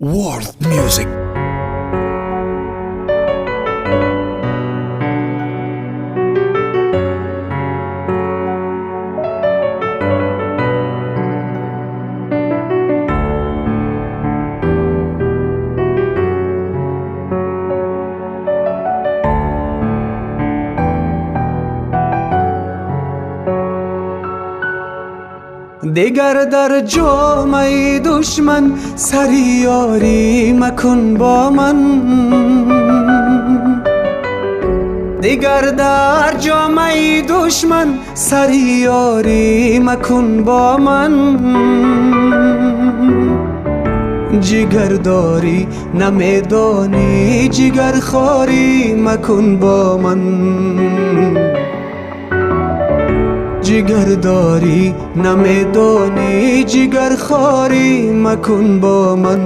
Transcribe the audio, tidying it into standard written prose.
World Music. دیگر در جامعه دشمن سری یاری مکن با من. دیگر در جامعه دشمن سری یاری مکن با من. جگر داری نمیدانی جگر خواری مکن با من. جگر داری نمیدانی جگر خواری مکن با من.